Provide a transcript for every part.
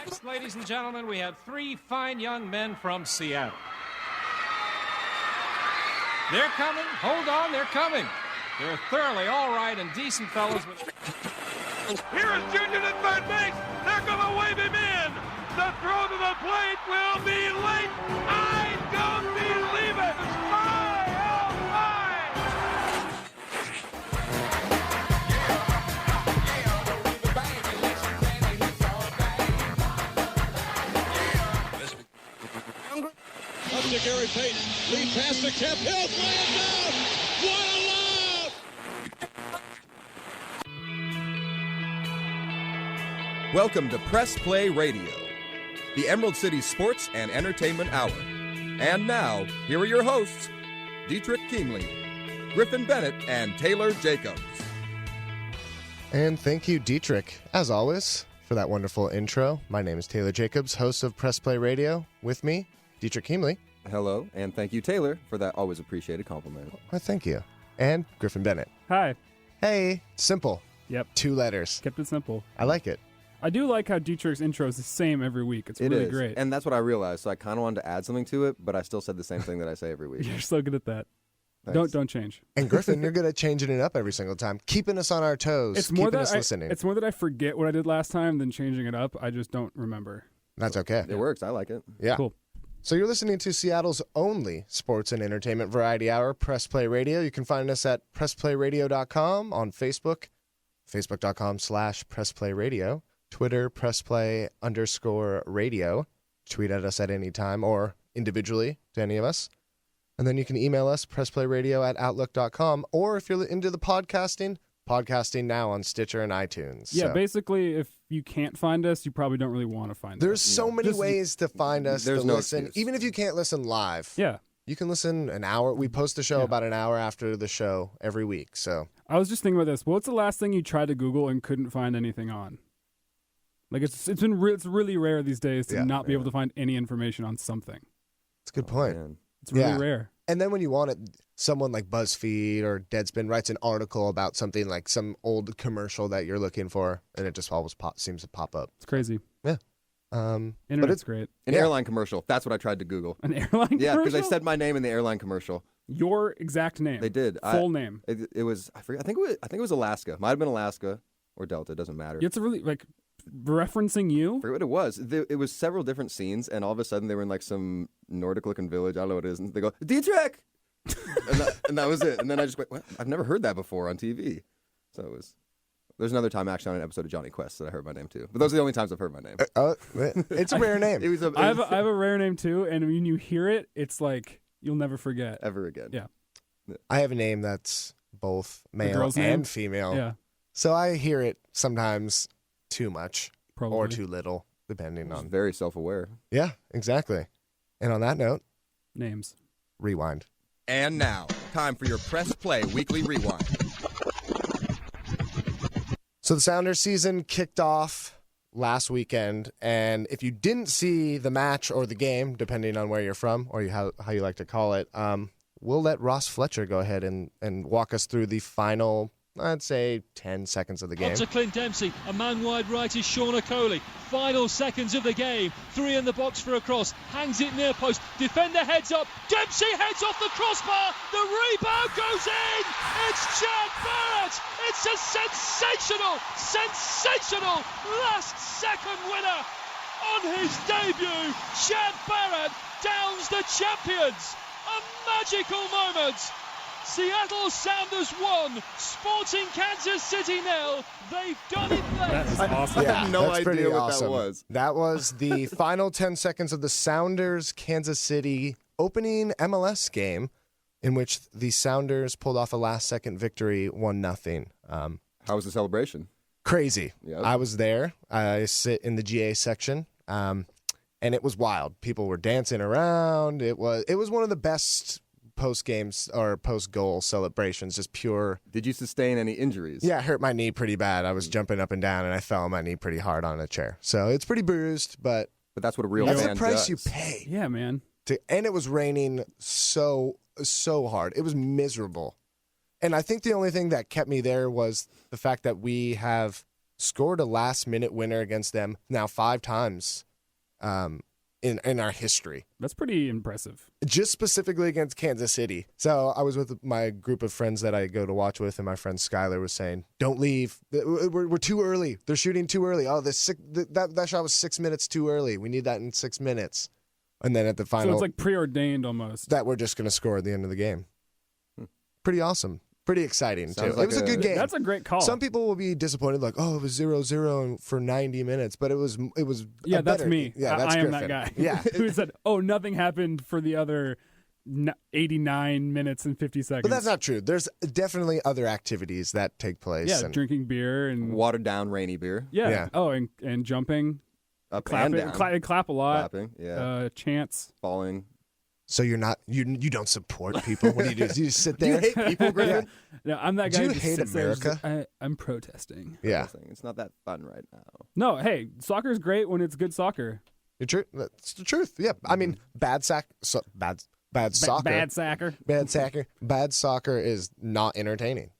Next, ladies and gentlemen, we have three fine young men from Seattle. They're coming. Hold on, they're coming. They're thoroughly all right and decent fellows. Here is Junior at third base. They're going to wave him in. The throw to the plate will be late. I don't believe it. My, oh, my. Up to Gary Payton. Lead pass to Kemp Hill. Fly it down. What a lob! Welcome to Press Play Radio, the Emerald City Sports and Entertainment Hour. And now, here are your hosts, Dtrick Keenely, Griffin Bennett, and Taylor Jacobs. And thank you, Dtrick, as always, for that wonderful intro. My name is Taylor Jacobs, host of Press Play Radio. With me, Dtrick Keenely. Hello, and thank you, Taylor, for that always appreciated compliment. Well, thank you. And Griffin Bennett. Hi. Hey, simple. Yep. 2 letters. Kept it simple. I like it. I do like how Dtrick's intro is the same every week. It's really great. And that's what I realized, so I kind of wanted to add something to it, but I still said the same thing that I say every week. You're so good at that. Thanks. Don't change. And Griffin, you're good at changing it up every single time, keeping us on our toes, It's more keeping that us listening. It's more that I forget what I did last time than changing it up. I just don't remember. That's okay. It works. I like it. Yeah. Cool. So you're listening to Seattle's only sports and entertainment variety hour, Press Play Radio. You can find us at PressPlayRadio.com, on Facebook, Facebook.com/PressPlayRadio, Twitter, PressPlay_radio. Tweet at us at any time or individually to any of us. And then you can email us, PressPlayRadio@Outlook.com, or if you're into the podcasting now on Stitcher and iTunes. Yeah, So basically, if you can't find us, you probably don't really want to find there's us. so many ways to find us, There's to no listen. excuse. Even if you can't listen live. Yeah. You can listen an hour. We post the show about an hour after the show every week. So I was just thinking about this. What's the last thing you tried to Google and couldn't find anything on? Like it's really rare these days to not be able to find any information on something. it's a good point. Man. It's really Yeah. rare. And then when you want it, someone like BuzzFeed or Deadspin writes an article about something like some old commercial that you're looking for, and it just always seems to pop up. It's crazy. Yeah. Internet's great. An airline commercial. That's what I tried to Google. An airline Yeah, because they commercial? said my name in the airline commercial. Your exact name. They did. Full name. It was, I forget, I think it was Alaska. Might have been Alaska or Delta. It doesn't matter. It's really, referencing you? I forget what it was. It was several different scenes, and all of a sudden they were in like some Nordic-looking village. I don't know what it is. And they go, Dtrick! and that was it. And then I just went, what? I've never heard that before on TV. So it was. There's another time actually on an episode of Johnny Quest that I heard my name too. But those are the only times I've heard my name. It's a rare name. I have a rare name too, and when you hear it, it's like you'll never forget. Ever again. Yeah. I have a name that's both male girl's and name? female. Yeah. So I hear it sometimes too much Probably. or too little, depending Just on. very self-aware. Yeah, exactly. And on that note, Names. rewind. And now, time for your Press Play Weekly Rewind. So the Sounders season kicked off last weekend, and if you didn't see the match or the game, depending on where you're from or how you like to call it, we'll let Ross Fletcher go ahead and walk us through the final, I'd say, 10 seconds of the game. On to Clint Dempsey, a man wide right is Sean O'Coley. Final seconds of the game, 3 in the box for a cross, hangs it near post, defender heads up, Dempsey heads off the crossbar, the rebound goes in, it's Chad Barrett, it's a sensational last second winner on his debut. Chad Barrett downs the champions, a magical moment. Seattle Sounders 1, Sporting Kansas City 0. They've done it late. That's awesome. I had no that's pretty idea what awesome. that was. That was the final 10 seconds of the Sounders Kansas City opening MLS game, in which the Sounders pulled off a last-second victory, 1-0. How was the celebration? Crazy. Yep. I was there. I sit in the GA section, and it was wild. People were dancing around. It was one of the best post-games or post-goal celebrations, just pure. Did you sustain any injuries? Yeah, I hurt my knee pretty bad. I was jumping up and down, and I fell on my knee pretty hard on a chair. So it's pretty bruised, but But that's what a real that's fan the price does. you pay. Yeah, man. And it was raining so hard. It was miserable. And I think the only thing that kept me there was the fact that we have scored a last-minute winner against them now 5 times in our history. That's pretty impressive. Just specifically against Kansas City. So I was with my group of friends that I go to watch with, and my friend Skyler was saying, "Don't leave. We're too early. They're shooting too early. Oh, that shot was 6 minutes too early. We need that in 6 minutes." And then at the final, So it's like preordained almost. that we're just going to score at the end of the game. Pretty awesome. Pretty exciting, too. Sounds like It was a good game. That's a great call. Some people will be disappointed, like, "Oh, it was 0-0 for 90 minutes," but it was. Yeah, a that's better- me. Yeah, that's I am Griffin. that guy. Yeah, Who said, "Oh, nothing happened for the other 89 minutes and 50 seconds." but that's not true. There's definitely other activities that take place. Yeah, and drinking beer and Watered down rainy beer. yeah. Yeah. Oh, and jumping, Up clapping, and down. clap a lot, Clapping. Yeah. chants. Falling. So you're not you don't support people. What do you do? Do you just sit Do you there? hate people, Griffin? No, I'm that Do guy. you who just hate sits there and is America? like, I'm protesting. Yeah, It's not that fun right now. No, hey, soccer's great when it's good soccer. you're true. That's the truth. Yeah, I mean, bad soccer. Bad soccer is not entertaining.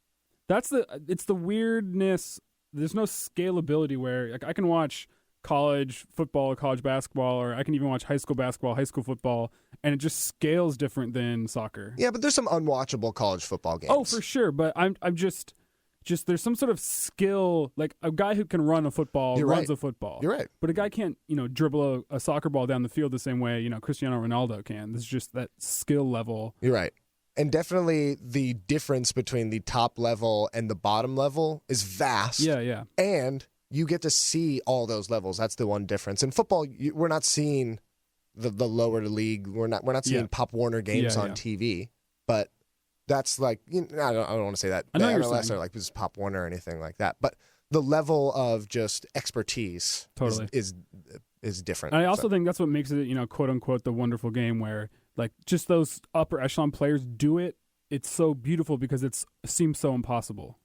It's the weirdness. There's no scalability where like, I can watch college football, college basketball, or I can even watch high school basketball, high school football, and it just scales different than soccer. Yeah, but there's some unwatchable college football games. Oh, for sure. But I'm just there's some sort of skill. Like a guy who can run a football You're runs right. a football. You're right. But a guy can't dribble a soccer ball down the field the same way Cristiano Ronaldo can. There's just that skill level. You're right. And definitely the difference between the top level and the bottom level is vast. Yeah. And you get to see all those levels. That's the one difference. In football, we're not seeing the lower league. We're not seeing Yeah. Pop Warner games Yeah, on yeah. TV. But that's like I don't want to say that. I know The what you're MLS saying. are like this is Pop Warner or anything like that. But the level of just expertise Totally. is different. And I also So, think that's what makes it, quote unquote, the wonderful game where like just those upper echelon players do it. It's so beautiful because it seems so impossible.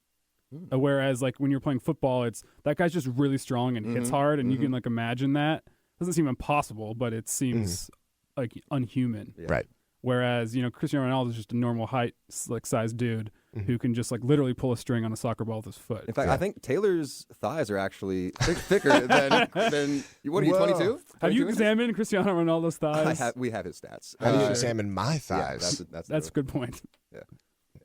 Whereas like when you're playing football, it's that guy's just really strong and hits hard, and you can like imagine that. It doesn't seem impossible, but it seems like unhuman. Yeah. right. Whereas Cristiano Ronaldo is just a normal height, like size dude who can just like literally pull a string on a soccer ball with his foot. In fact, I think Taylor's thighs are actually thicker than what are you, Whoa. 22? Have you 22 inches? examined Cristiano Ronaldo's thighs? We have his stats. Have you sure. examined my Yeah, thighs? That's a good point.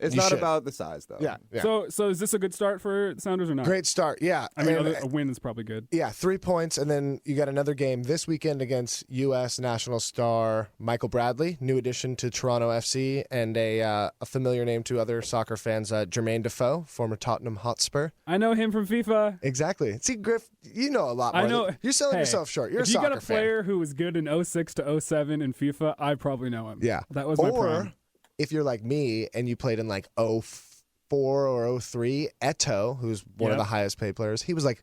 It's You not should. about the size though. yeah. So is this a good start for the Sounders or not? Great start. Yeah. I mean, And- a win is probably good. Yeah, 3 points, and then you got another game this weekend against U.S. national star Michael Bradley, new addition to Toronto FC, and a familiar name to other soccer fans, Jermaine Defoe, former Tottenham Hotspur. I know him from FIFA. Exactly. See, Griff, you know a lot more. I know. You're selling Hey, yourself short. You're a if you soccer got a player who was good in 06 to 07 in FIFA, I probably know him. fan. Yeah. That was my Or prime. if you're like me and you played in like 04 or 03, Eto, who's one of Yeah. the highest paid players, he was like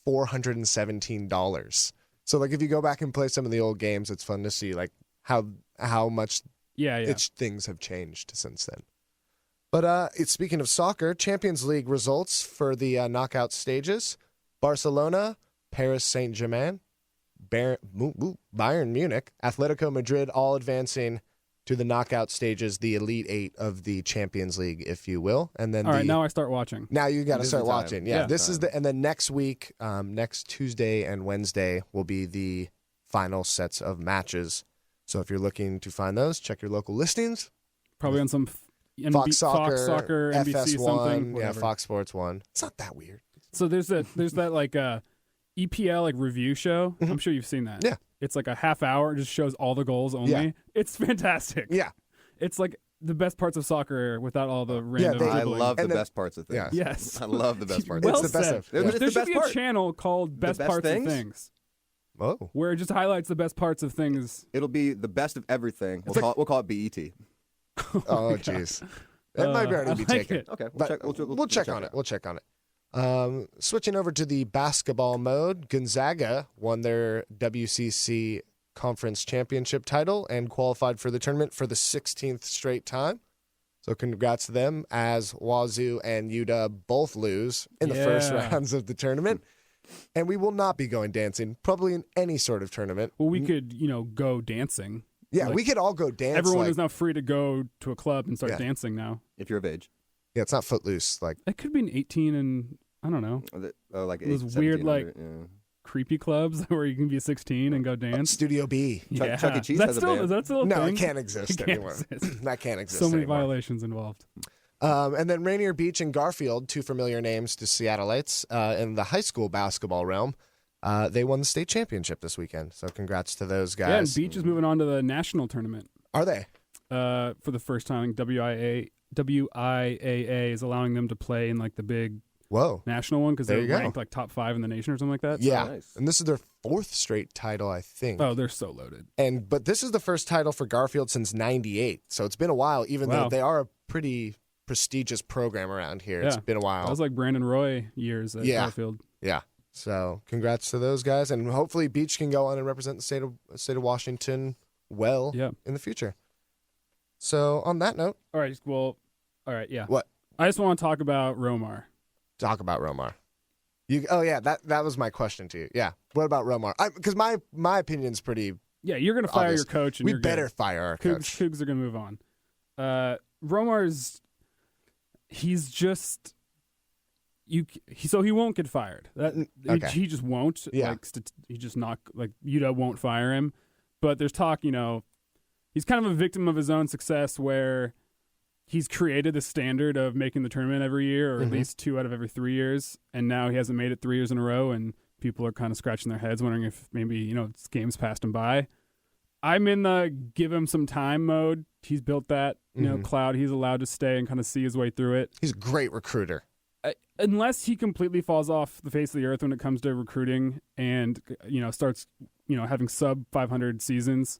$417. So like if you go back and play some of the old games, it's fun to see like how much Yeah. things have changed since then. But speaking of soccer, Champions League results for the knockout stages: Barcelona, Paris Saint-Germain, Bayern Munich, Atletico Madrid, all advancing to the knockout stages, the Elite Eight of the Champions League, if you will. And then All right, now I start watching. now you got to This is start the time. watching. Yeah, Yeah. this is and then next week, next Tuesday and Wednesday will be the final sets of matches. So if you're looking to find those, check your local listings. Probably on some Fox Soccer, NBC FS1, something. yeah, Whatever. Fox Sports 1. It's not that weird. So there's that like EPL like review show. I'm sure you've seen that. Yeah. It's like a half hour. It just shows all the goals only. Yeah. It's fantastic. Yeah. It's like the best parts of soccer without all the random. they- I dribbling. love the And then- best parts of things. Yeah. Yes. I love the best parts. Well It's the best said. of- It's There the should best be part. a channel called Best best Parts things? of Things, Oh. where it just highlights the best parts of things. It'll be the best of everything. We'll call it BET. Oh, jeez. That might already I be like taken. it. Okay, But we'll check on it. We'll check on it. Switching over to the basketball mode, Gonzaga won their WCC Conference Championship title and qualified for the tournament for the 16th straight time. So congrats to them, as Wazoo and UW both lose in the first Yeah. rounds of the tournament. And we will not be going dancing, probably in any sort of tournament. Well, we could, go dancing. Yeah, Like, we could all go dance. Everyone like, is now free to go to a club and start Yeah. dancing now. If you're of age. Yeah, it's not Footloose. Like, It could be an 18 and I don't know. Like Those 8, weird, 1700, like, creepy clubs where you can be 16 and go dance. Studio B. Yeah. Chuck E. Cheese That's has a still, band. Is that still a No, thing? it can't exist It can't anymore. exist. That can't exist So many anymore. violations involved. And then Rainier Beach and Garfield, two familiar names to Seattleites in the high school basketball realm. They won the state championship this weekend, so congrats to those guys. Yeah, and Beach is moving on to the national tournament. Are they? For the first time, WIAA is allowing them to play in like the big Whoa. national one because There they're you go. ranked like top 5 in the nation or something like that. Yeah, nice. and this is their 4th straight title, I think. Oh, they're so loaded. But this is the first title for Garfield since '98, so it's been a while. Even though Wow. they are a pretty prestigious program around here, it's Yeah. been a while. That was like Brandon Roy years at Yeah. Garfield. Yeah. So congrats to those guys, and hopefully Beach can go on and represent the state of Washington well Yeah. in the future. So on that note, All right. Well, all right. Yeah. what? I just want to talk about Romar. Talk about Romar. That was my question to you. Yeah. What about Romar? Because my opinion's pretty Yeah, you're going to fire obvious. your coach. And We you're better good. fire our Cougs, coach. Cougs are going to move on. Romar's he's just so he won't get fired. Okay. He just won't. Yeah. Like he just not like UW won't fire him. But there's talk, he's kind of a victim of his own success where he's created the standard of making the tournament every year, or at least 2 out of every 3 years, and now he hasn't made it 3 years in a row, and people are kind of scratching their heads, wondering if maybe this game's passed him by. I'm in the give him some time mode. He's built that cloud. He's allowed to stay and kind of see his way through it. He's a great recruiter. Unless he completely falls off the face of the earth when it comes to recruiting and starts having sub 500 seasons,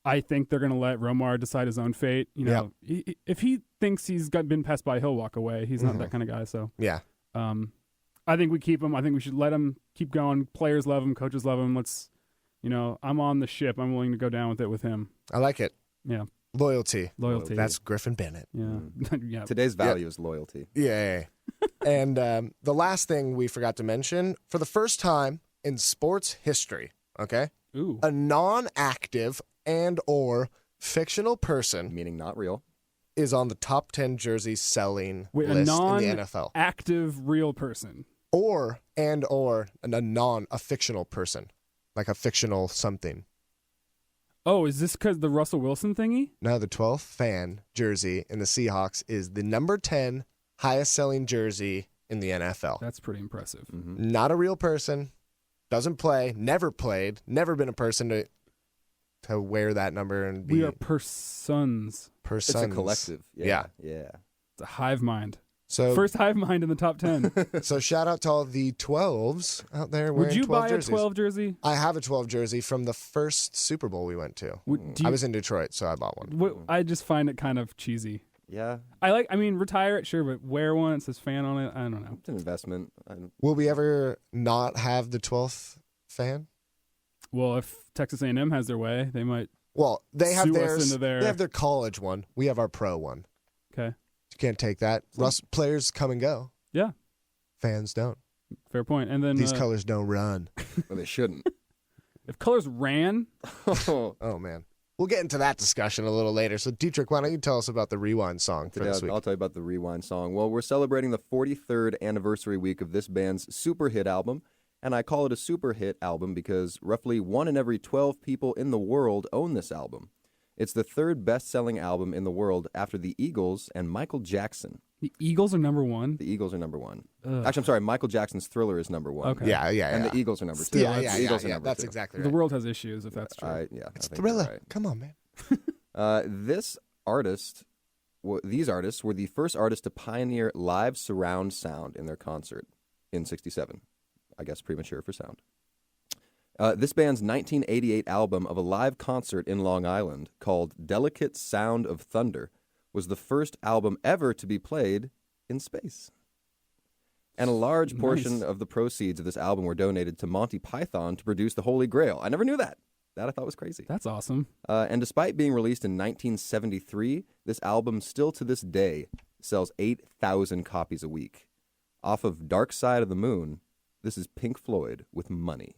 I think they're going to let Romar decide his own fate. If he thinks he's been passed by, he'll walk away. He's not that kind of guy. So Yeah. I think we keep him. I think we should let him keep going. Players love him. Coaches love him. Let's, I'm on the ship. I'm willing to go down with it with him. I like it. Yeah. Loyalty. Loyalty. That's Griffin Bennett. Yeah. Yeah. Today's value is loyalty. Yeah. And the last thing we forgot to mention, for the first time in sports history, okay, Ooh. a non-active and or fictional person Meaning not real. is on the top 10 jersey selling Wait, a list in the NFL. non-active real person. Or a fictional person, like a fictional something. Oh, is this because the Russell Wilson thingy? Now the 12th fan jersey in the Seahawks is the number 10 highest selling jersey in the NFL. That's pretty impressive. Not a real person, doesn't play, never played, never been a person to wear that number and be We are persons. It's a collective. Yeah. Yeah. It's a hive mind. So First hive mind in the top 10. So shout out to all the 12s out there wearing Would you 12 buy jerseys. a 12 jersey? I have a 12 jersey from the first Super Bowl we went to. I was in Detroit, so I bought one. I just find it kind of cheesy. Yeah. Retire it, sure, but wear one. It says fan on it. I don't know. It's an investment. Will we ever not have the 12th fan? Well, if Texas A&M has their way, they might. Well, they have Sue us theirs. into their- They have their college one. We have our pro one. Okay. You can't take that. Players come and go. Yeah. Fans don't. Fair point. And then These colors don't run. Well, they shouldn't. if colors ran, Oh, man. We'll get into that discussion a little later. So, Dtrick, why don't you tell us about the Rewind song for Today, this week? I'll tell you about the Rewind song. Well, we're celebrating the 43rd anniversary week of this band's super hit album, and I call it a super hit album because roughly 1 in every 12 people in the world own this album. It's the 3rd best-selling album in the world after the Eagles and Michael Jackson. the Eagles are number 1. The Eagles are number 1. Actually, I'm sorry, Michael Jackson's Thriller is number 1. Okay. Yeah. And the Eagles are number 2. Yeah, The Eagles are yeah. number That's 2. exactly The right. world has issues, if that's true. I It's think you're Thriller. right. Come on, man. These artists were the first artists to pioneer live surround sound in their concert in '67. I guess premature for sound. This band's 1988 album of a live concert in Long Island called Delicate Sound of Thunder was the first album ever to be played in space. And a large portion of the proceeds of this album were donated to Monty Python to produce the Holy Grail. I never knew that. That I thought was crazy. That's awesome. And despite being released in 1973, this album still to this day sells 8,000 copies a week. Off of Dark Side of the Moon, this is Pink Floyd with Money.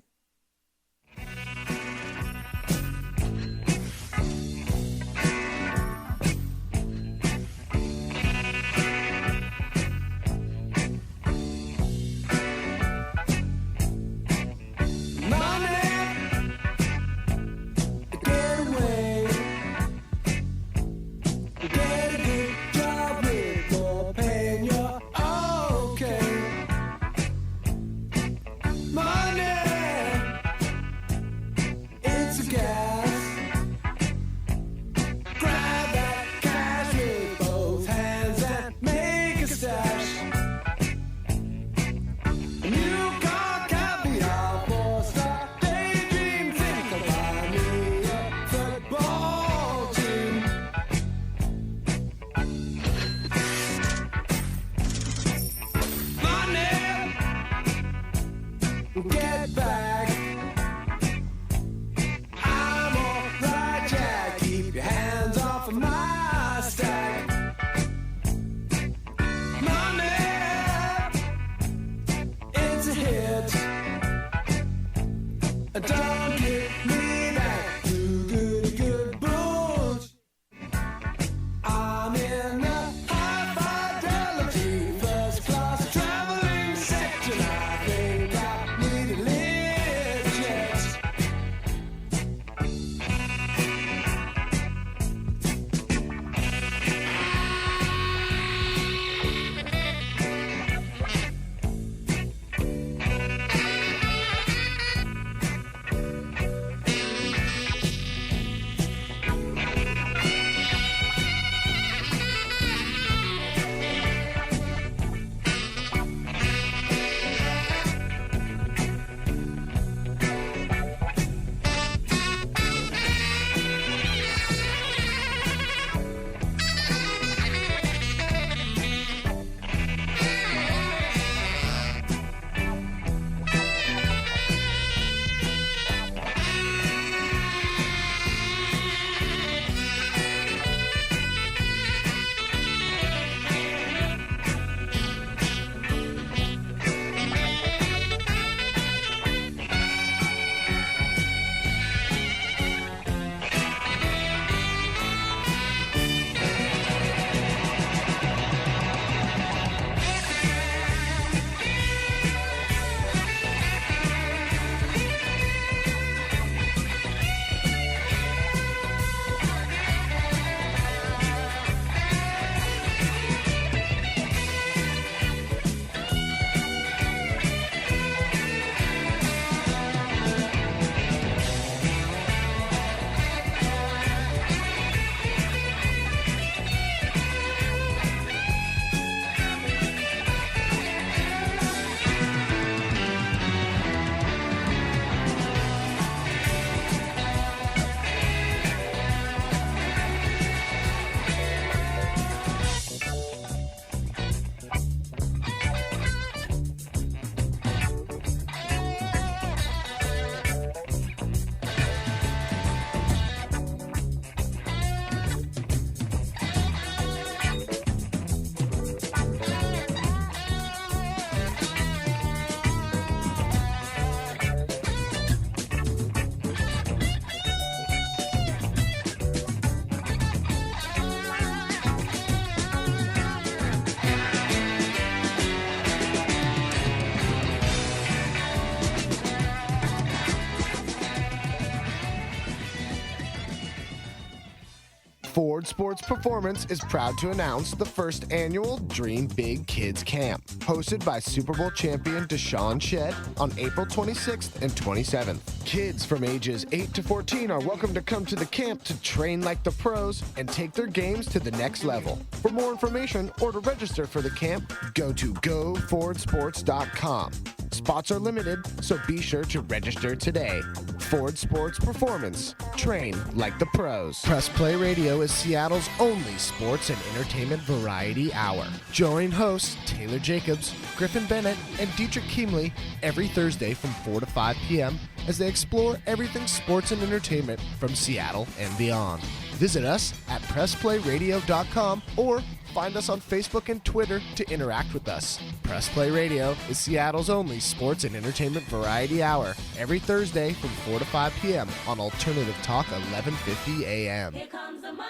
Ford Sports Performance is proud to announce the first annual Dream Big Kids Camp, hosted by Super Bowl champion Deshaun Shedd on April 26th and 27th. Kids from ages 8 to 14 are welcome to come to the camp to train like the pros and take their games to the next level. For more information or to register for the camp, go to gofordsports.com. Spots are limited, so be sure to register today. Ford Sports Performance. Train like the pros. Press Play Radio is Seattle's only sports and entertainment variety hour. Join hosts Taylor Jacobs, Griffin Bennett, and Dtrick Keemley every Thursday from 4 to 5 p.m. as they explore everything sports and entertainment from Seattle and beyond. Visit us at PressPlayRadio.com or find us on Facebook and Twitter to interact with us. Press Play Radio is Seattle's only sports and entertainment variety hour every Thursday from 4 to 5 p.m. on Alternative Talk 1150 a.m. Here comes the money.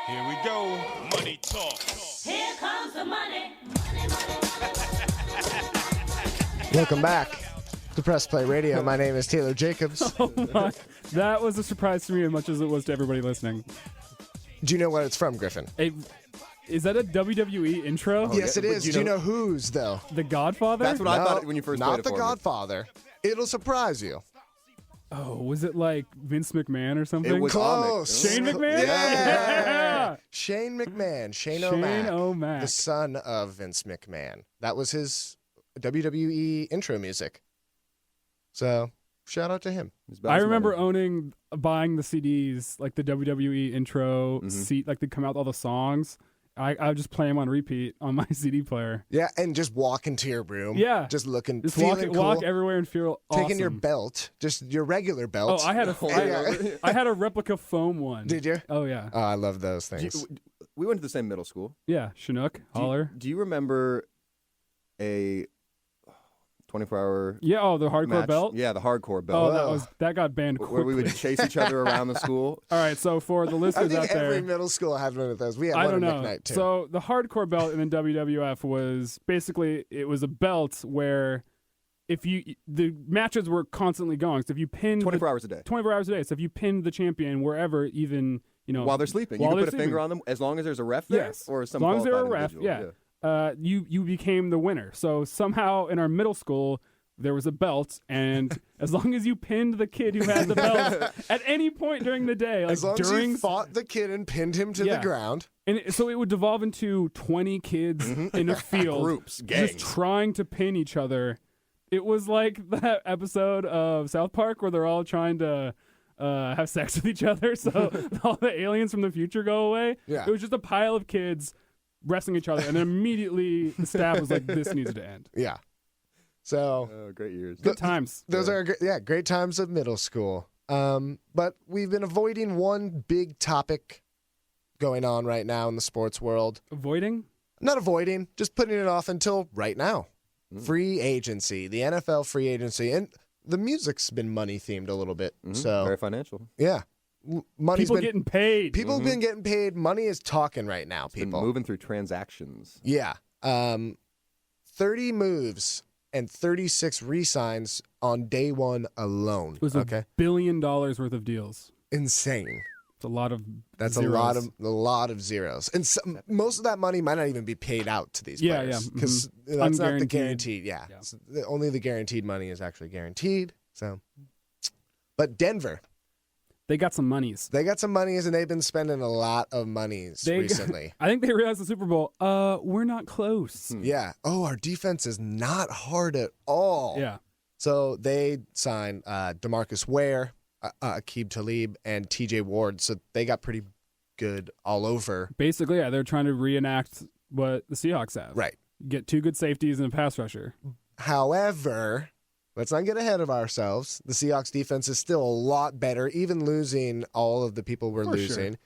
Here we go. Money talk. Here comes the money. Money, money, money, money. Welcome back to Press Play Radio. My name is Taylor Jacobs. Oh my. That was a surprise to me as much as it was to everybody listening. Do you know what it's from, Griffin? Is that a WWE intro? Yes, it but is. Do you know whose, though? The Godfather? That's what I thought when you first played Not it The for me. Godfather. It'll surprise you. Oh, was it like Vince McMahon or something? It was Close. Shane McMahon? Yeah. Shane McMahon. Shane O'Mac. O'Mac. The son of Vince McMahon. That was his WWE intro music. So, shout out to him. I remember buying the CDs, like the WWE intro, like they come out with all the songs. I would just play them on repeat on my CD player. Yeah, and just walk into your room. Yeah. Just looking, Just feeling cool. walk everywhere and feel awesome. Taking your belt, just your regular belt. Oh, I had a replica foam one. Did you? Oh, yeah. Oh, I love those things. We went to the same middle school. Yeah, Chinook, Holler. Do you remember a 24-hour Yeah, the hardcore match? belt? Yeah, the hardcore Oh, belt. that got banned quickly. Where we would chase each other around the school. All right, so for the I listeners out think there, every middle school had one of those. We had I one don't at know. McKnight, too. So the hardcore belt in the WWF was basically, it was a belt where the matches were constantly going. So if you pinned 24 hours a day. 24 hours a day. So if you pinned the champion wherever, even While they're sleeping. You can put a finger on them as long as there's a ref there? Yes. Or some as long as they're a qualified ref, individual? you became the winner. So somehow in our middle school, there was a belt, and as long as you pinned the kid who had the belt at any point during the day, like as long during as you fought the kid and pinned him to the ground. And so it would devolve into 20 kids in a field, Groups, gangs. just trying to pin each other. It was like that episode of South Park where they're all trying to have sex with each other, so all the aliens from the future go away. Yeah. It was just a pile of kids wrestling each other, and then immediately the staff was like, "This needs to end." Yeah. So great years. Good times. those are great times of middle school. But we've been avoiding one big topic going on right now in the sports world. Avoiding? Not avoiding, just putting it off until right now. Free agency, the NFL free agency, and the music's been money themed a little bit. So Very financial. yeah, money's People been getting paid. people have been getting paid. Money is talking right now. Been People moving through transactions. Yeah. 30 moves and 36 re-signs on day one alone. It was $1 billion worth of deals. Insane. It's a lot of That's zeros. a lot of zeros. And most of that money might not even be paid out to these players. Because that's not the guaranteed. Yeah. So only the guaranteed money is actually guaranteed. So, but Denver, They got some monies. they got some monies and they've been spending a lot of monies recently. I think they realized the Super Bowl, we're not close. Yeah. Oh, our defense is not hard at all. Yeah. So they signed DeMarcus Ware, Aqib Talib, and TJ Ward. So they got pretty good all over. Basically, yeah, they're trying to reenact what the Seahawks have. Right. Get 2 good safeties and a pass rusher. However, let's not get ahead of ourselves. The Seahawks defense is still a lot better, even losing all of the people we're For sure. losing.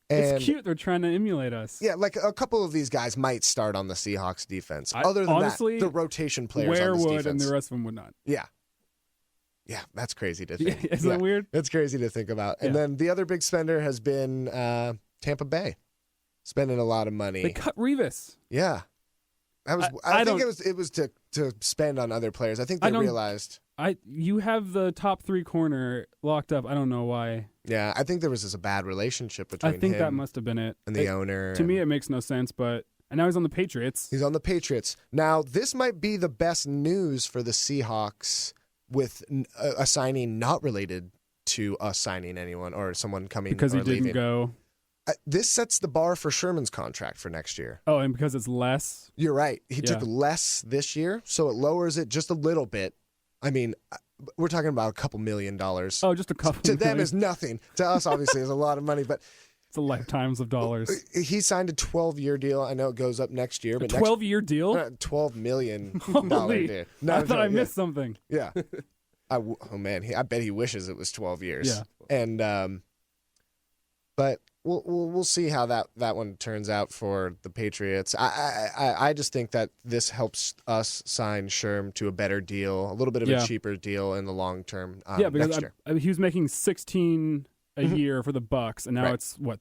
And It's cute. They're trying to emulate us. yeah, like a couple of these guys might start on the Seahawks defense. I- Other than honestly, that, the rotation players Ware on this would defense. and the rest of them would not. Yeah. Yeah, that's crazy to think. Isn't that weird? That's crazy to think about. And Yeah. then the other big spender has been Tampa Bay, spending a lot of money. They cut Revis. Yeah, that was. I I think don't- it was to spend on other players. I think they realized. You have the top 3 corner locked up. I don't know why. Yeah, I think there was just a bad relationship between I think him that must have been it. and the owner. To me, it makes no sense, but and now he's on the Patriots. He's on the Patriots. Now, this might be the best news for the Seahawks with a signing not related to us signing anyone or someone coming because or he didn't leaving. go. This sets the bar for Sherman's contract for next year. Oh, and because it's less. You're right. He Yeah. took less this year, so it lowers it just a little bit. I mean, we're talking about a couple $1 million. Oh, just a couple. To them million. is nothing. To us, obviously, is a lot of money. But It's a lifetimes of dollars. he signed a 12-year deal. I know it goes up next year, A but 12-year deal? $12 million Holy, deal. I thought I missed something. Yeah. Oh man, I bet he wishes it was 12 years. Yeah. And but we'll see how that one turns out for the Patriots. I just think that this helps us sign Sherm to a better deal, a little bit of a cheaper deal in the long term. Yeah, because next year. he was making 16 a year for the Bucks, and now Right. it's what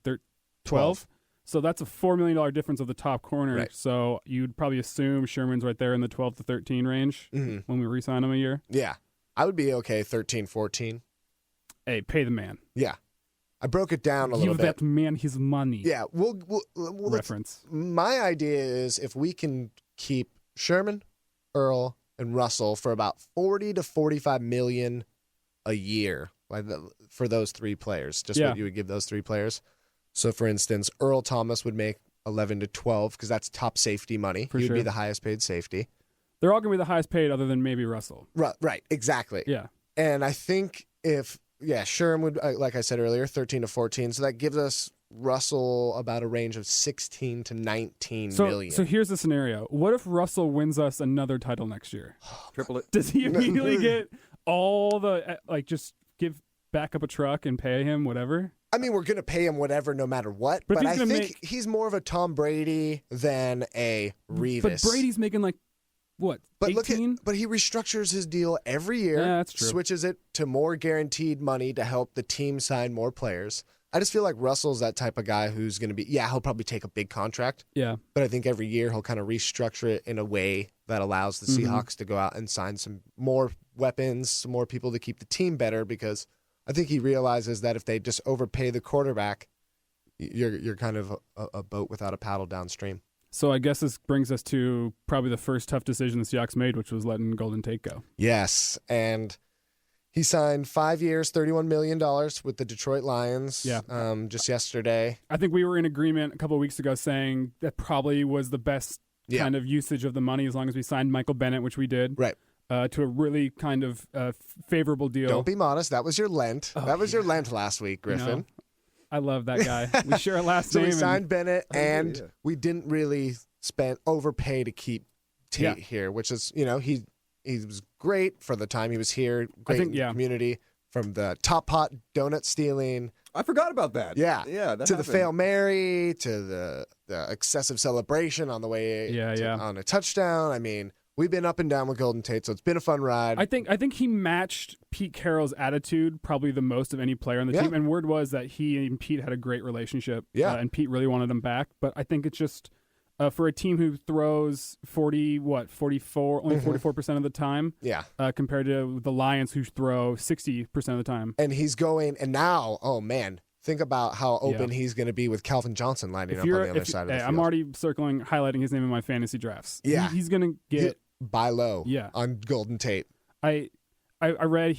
12. So that's a $4 million difference of the top corner. Right. So you'd probably assume Sherman's right there in the 12 to 13 range when we re-sign him a year. Yeah, I would be okay 13, 14. Hey, pay the man. Yeah, I broke it down a little Give bit. that man his money. Yeah, we'll Reference. My idea is if we can keep Sherman, Earl, and Russell for about 40 to 45 million a year, for those 3 players, just what you would give those 3 players. So, for instance, Earl Thomas would make 11 to 12 because that's top safety money. For He would be sure. the highest paid safety. They're all going to be the highest paid other than maybe Russell. Right, exactly. Yeah. And I think Sherman would, like I said earlier, 13 to 14. So that gives us Russell about a range of 16 to 19 million. So here's the scenario. What if Russell wins us another title next year? Triple it. Does he immediately get all the, just give back up a truck and pay him whatever? I mean, we're going to pay him whatever no matter what, But but if I he's think he's more of a Tom Brady than a Revis. But Brady's making what, But 18? but he restructures his deal every year, Yeah, that's true. switches it to more guaranteed money to help the team sign more players. I just feel like Russell's that type of guy who's going to be, he'll probably take a big contract, Yeah. but I think every year he'll kind of restructure it in a way that allows the Seahawks to go out and sign some more weapons, some more people to keep the team better, because I think he realizes that if they just overpay the quarterback, you're kind of a boat without a paddle downstream. So I guess this brings us to probably the first tough decision the Seahawks made, which was letting Golden Tate go. Yes, and he signed 5 years, $31 million with the Detroit Lions just yesterday. I think we were in agreement a couple of weeks ago saying that probably was the best kind of usage of the money as long as we signed Michael Bennett, which we did. Right. To a really kind of favorable deal. Don't be modest. That was your Lent. That was your Lent last week, Griffin. I love that guy. We share a last So name. we signed Bennett, and we didn't really overpay to keep Tate here, which is, he was great for the time he was here. Great in the community, from the Top Pot donut stealing. I forgot about that. Yeah, that to happened. the Fail Mary, to the excessive celebration on the way on a touchdown. I mean, we've been up and down with Golden Tate, so it's been a fun ride. I think he matched Pete Carroll's attitude probably the most of any player on the team. And word was that he and Pete had a great relationship. Yeah. And Pete really wanted him back. But I think it's just for a team who throws 44% of the time. Yeah. Compared to the Lions who throw 60% of the time. And he's going, and now, oh man, think about how open he's going to be with Calvin Johnson lining up on the other side of the field. I'm already highlighting his name in my fantasy drafts. Yeah. He's going to get buy low. Yeah. On Golden Tate. I read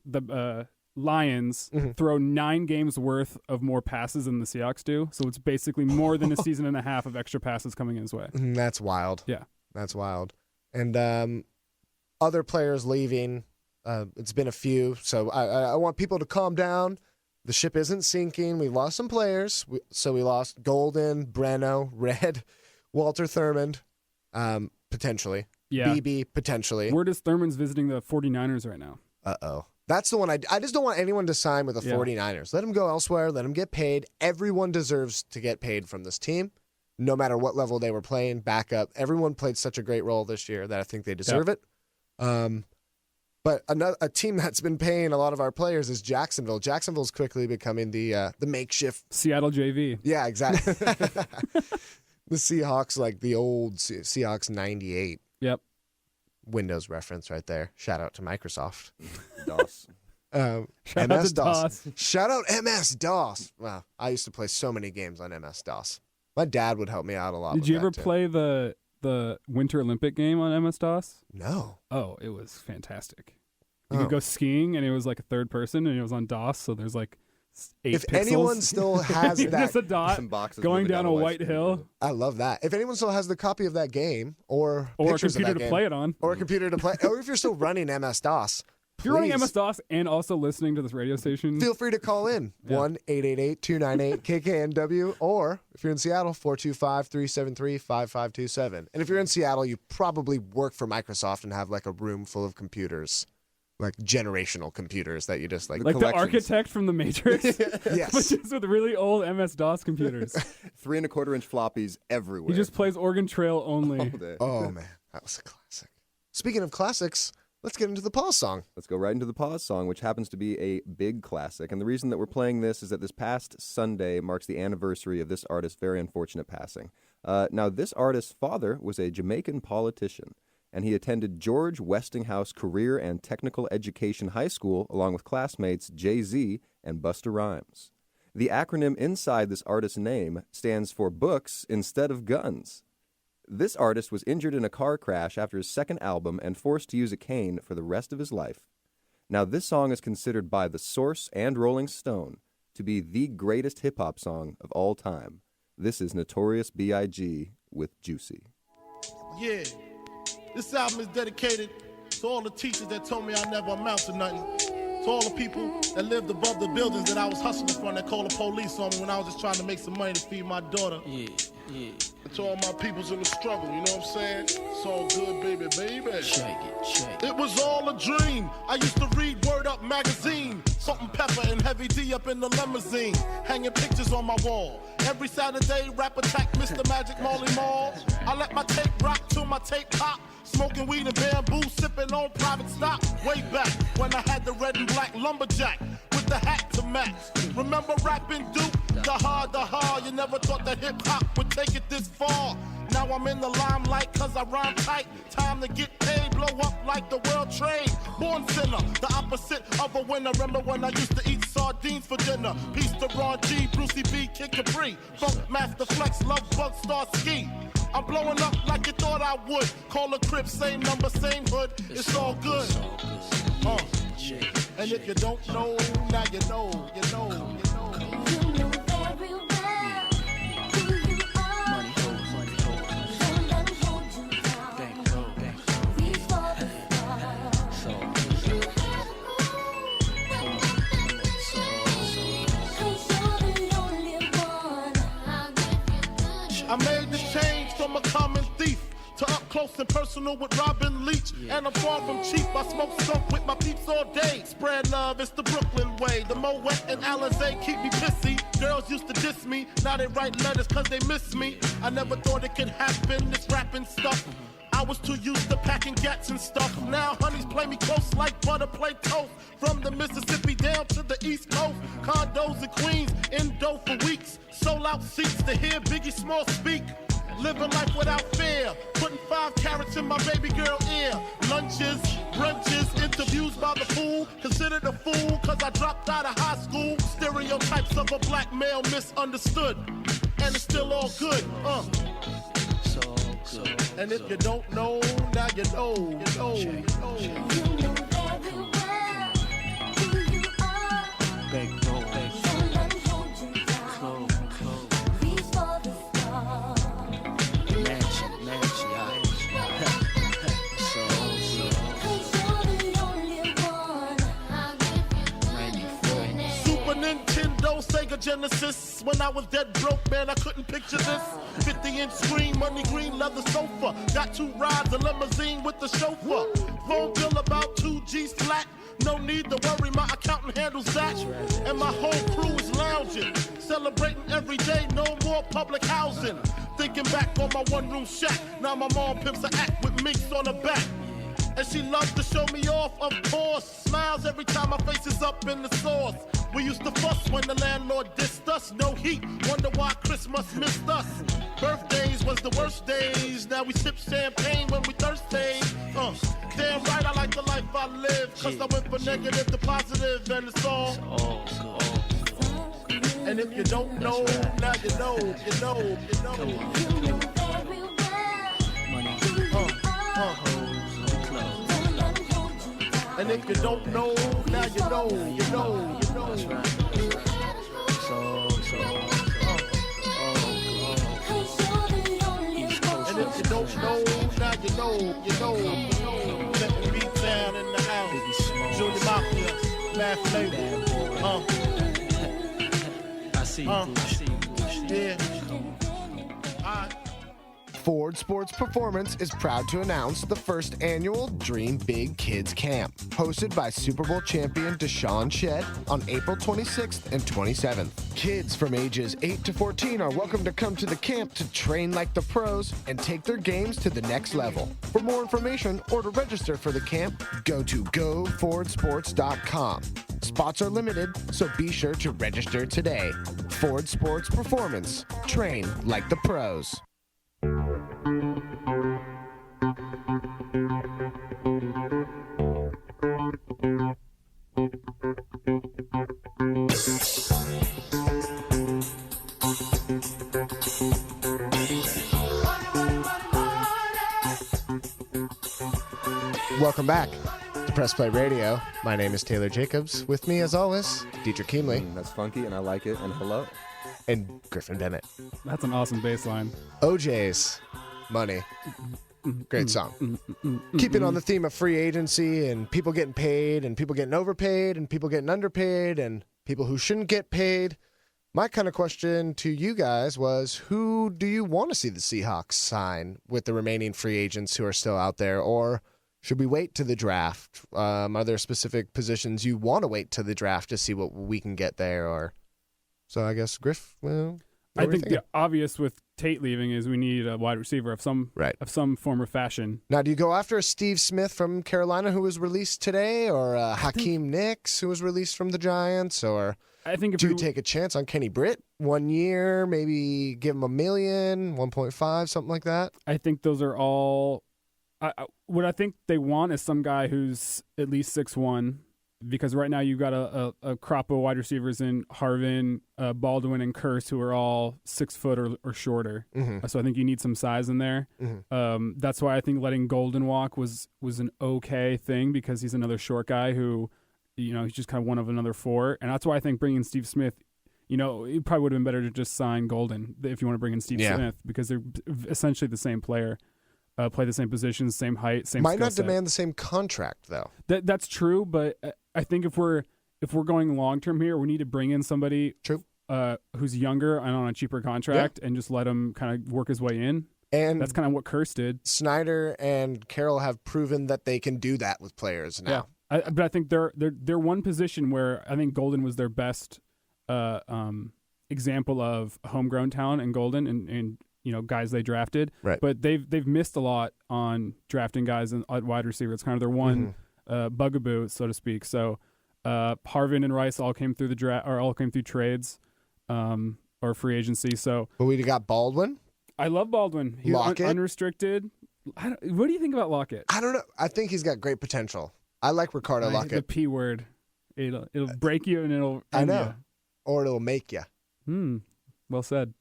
the Lions throw 9 games worth of more passes than the Seahawks do, so it's basically more than a season and a half of extra passes coming his way. That's wild. Yeah, that's wild. And other players leaving. It's been a few, so I want people to calm down. The ship isn't sinking. We lost some players, so we lost Golden, Breno, Red, Walter Thurmond, potentially. Yeah. BB, potentially. Where does Thurman's visiting the 49ers right now? Uh-oh. That's the one I just don't want anyone to sign with the 49ers. Let them go elsewhere. Let them get paid. Everyone deserves to get paid from this team, no matter what level they were playing, backup. Everyone played such a great role this year that I think they deserve it. But a team that's been paying a lot of our players is Jacksonville. Jacksonville's quickly becoming the makeshift Seattle JV. Yeah, exactly. The Seahawks, like the old Seahawks '98. Yep. Windows reference right there. Shout out to Microsoft. DOS. Shout out MS to DOS. DOS. Shout out MS DOS. Wow, I used to play so many games on MS DOS. My dad would help me out a lot. Did with you that, ever too. play the Winter Olympic game on MS-DOS? No. Oh, it was fantastic. You Oh. could go skiing, and it was like a third person, and it was on DOS, so there's like 8 If pixels. anyone still has Just that, a dot Some boxes going moving down a white hill, I love that. If anyone still has the copy of that game or or a pictures computer of that to game, play it on. or a computer to play, or if you're still running MS-DOS, If you're running please MS-DOS and also listening to this radio station, feel free to call in Yeah. 1-888-298-KKNW, or if you're in Seattle, 425-373-5527. And if you're in Seattle, you probably work for Microsoft and have like a room full of computers, like generational computers that you just like. like the collections. architect from The Matrix, Yes. but just with really old MS-DOS computers. 3 1/4-inch floppies everywhere. He just plays Oregon Trail only. all day. Oh man, that was a classic. Speaking of classics, let's get into the pause song. Let's go right into the Pause song, which happens to be a big classic. And the reason that we're playing this is that this past Sunday marks the anniversary of this artist's very unfortunate passing. Now, this artist's father was a Jamaican politician, and he attended George Westinghouse Career and Technical Education High School along with classmates Jay-Z and Busta Rhymes. The acronym inside this artist's name stands for Books Instead of Guns. This artist was injured in a car crash after his second album and forced to use a cane for the rest of his life. Now, this song is considered by The Source and Rolling Stone to be the greatest hip-hop song of all time. This is Notorious B.I.G. with Juicy. Yeah, this album is dedicated to all the teachers that told me I never amount to nothing. To all the people that lived above the buildings that I was hustling from that called the police on me when I was just trying to make some money to feed my daughter. And to all my peoples in the struggle, you know what I'm saying? It's all good, baby, baby. Shake it. It was all a dream. I used to read Word Up magazine. Salt and Pepper and Heavy D up in the limousine. Hanging pictures on my wall. Every Saturday, rap attack, Mr. Magic Marley Marl. I let my tape rock till my tape pop. Smoking weed and bamboo, sipping on private stock. Way back when I had the red and black lumberjack with the hat to match. Remember rapping Duke? The hard, you never thought that hip-hop would take it this far. Now I'm in the limelight cause I rhyme tight. Time to get paid, blow up like the world trade. Born sinner, the opposite of a winner. Remember when I used to eat sardines for dinner? Peace to Ron G, Brucey B, Kid Capri. Funk Master Flex, Love Bug, Star Ski. I'm blowing up like you thought I would. Call a crib, same number, same hood. It's all good. And if you don't know, now you know, you know, you know. You know very well who you are. Money hold. Don't let 'em hold you down. Bankroll. Reach for the stars. So, You have cause you're the only one. I made the change from a common thief to up close and personal with Robin Leach. And I'm far from cheap. I smoke skunk with my peeps all day. Spread love, it's the Brooklyn way. The Moet and Alizé keep me pissy. Girls used to diss me. Now they write letters cause they miss me. I never thought it could happen, this rapping stuff. I was too used to packing gats and stuff. Now honeys play me close like butter play toast. From the Mississippi down to the East Coast. Condos in Queens, Indo for weeks. Sold out seats to hear Biggie Small speak. Living life without fear. Putting 5 carats in my baby girl ear. Lunches, brunches, interviews by the fool. Considered a fool cause I dropped out of high school. Stereotypes of a black male misunderstood. And it's still all good, so good. And if you don't know, now you know, you know, you know. You know very well who you are. Bankroll. Don't let 'em hold you down. Close. Reach for the stars. Mansion. So good. Cause you're the only one. 94. Super Nintendo, Sega Genesis. When I was dead broke, man, I couldn't picture this. 50-inch screen, money green leather sofa. Got 2 rides, a limousine with the chauffeur. Phone bill about 2 G's flat. No need to worry, my accountant handles that. And my whole crew is lounging. Celebrating every day, no more public housing. Thinking back on my one-room shack. Now my mom pimps an act with minks on her back. And she loves to show me off, of course. Smiles every time my face is up in the sauce. We used to fuss when the landlord dissed us. No heat, wonder why Christmas missed us. Birthdays was the worst days. Now we sip champagne when we thirsty. Damn right, I like the life I live. Cause I went from negative to positive, and it's all good. And if you don't know, now you know, you know, you know. And if you don't know, now you know, you know, you know. That's right. And if you don't know, now you know, you know, you know. Let me beat down in the house. Junior Mafia, Mad Flavor. I see you, Yeah. Ford Sports Performance is proud to announce the first annual Dream Big Kids Camp, hosted by Super Bowl champion Deshaun Shedd on April 26th and 27th. Kids from ages 8 to 14 are welcome to come to the camp to train like the pros and take their games to the next level. For more information or to register for the camp, go to gofordsports.com. Spots are limited, so be sure to register today. Ford Sports Performance. Train like the pros. Welcome back to Press Play Radio. My name is Taylor Jacobs. With me, as always, Dtrick Keemley. That's funky, and I like it. And hello. And Griffin Bennett. That's an awesome bass line. OJ's Money. Great song. Keeping on the theme of free agency and people getting paid and people getting overpaid and people getting underpaid and people who shouldn't get paid. My kind of question to you guys was, who do you want to see the Seahawks sign with the remaining free agents who are still out there? Or should we wait to the draft? Are there specific positions you want to wait to the draft to see what we can get there? Or so I guess, Griff, well, I think the obvious with Tate leaving is we need a wide receiver of some form or fashion. Now, do you go after Steve Smith from Carolina, who was released today, or Hakeem Nicks, who was released from the Giants, or I think do you take a chance on Kenny Britt? 1 year, maybe give him $1 million, 1.5, something like that? I think those are all. What I think they want is some guy who's at least 6'1", because right now you've got a crop of wide receivers in Harvin, Baldwin, and Curse, who are all 6 foot or shorter. Mm-hmm. So I think you need some size in there. Mm-hmm. That's why I think letting Golden walk was an okay thing, because he's another short guy who, he's just kind of one of another 4. And that's why I think bringing Steve Smith, it probably would have been better to just sign Golden if you want to bring in Steve Smith, because they're essentially the same player. Play the same positions, same height, same might skill not set. Demand the same contract though. That's true, but I think if we're going long term here, we need to bring in somebody who's younger and on a cheaper contract, and just let him kind of work his way in. And that's kind of what Curse did. Snyder and Carroll have proven that they can do that with players now. Yeah, but I think they're one position where I think Golden was their best example of homegrown talent, and Golden and guys they drafted. Right. But they've missed a lot on drafting guys at wide receiver. It's kind of their one bugaboo, so to speak. So Harvin and Rice all came through the draft, or all came through trades or free agency. So, but we got Baldwin. I love Baldwin. He's unrestricted. What do you think about Lockett? I don't know. I think he's got great potential. I like Ricardo Lockett. The P word. It'll break you and it'll. I know. Or it'll make you. Well said.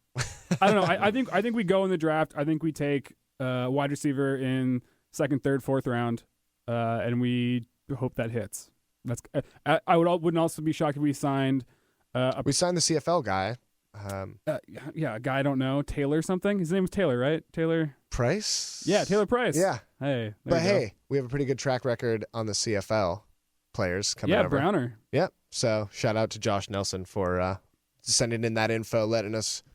I don't know. I think we go in the draft. I think we take wide receiver in 2nd, 3rd, 4th round, and we hope that hits. That's. I wouldn't also be shocked if we signed. We signed the CFL guy. A guy I don't know, Taylor something. His name was Taylor, right? Taylor Price. Yeah, Taylor Price. Yeah. Hey, we have a pretty good track record on the CFL players coming over. Yeah, Browner. Yep. So shout out to Josh Nelson for sending in that info,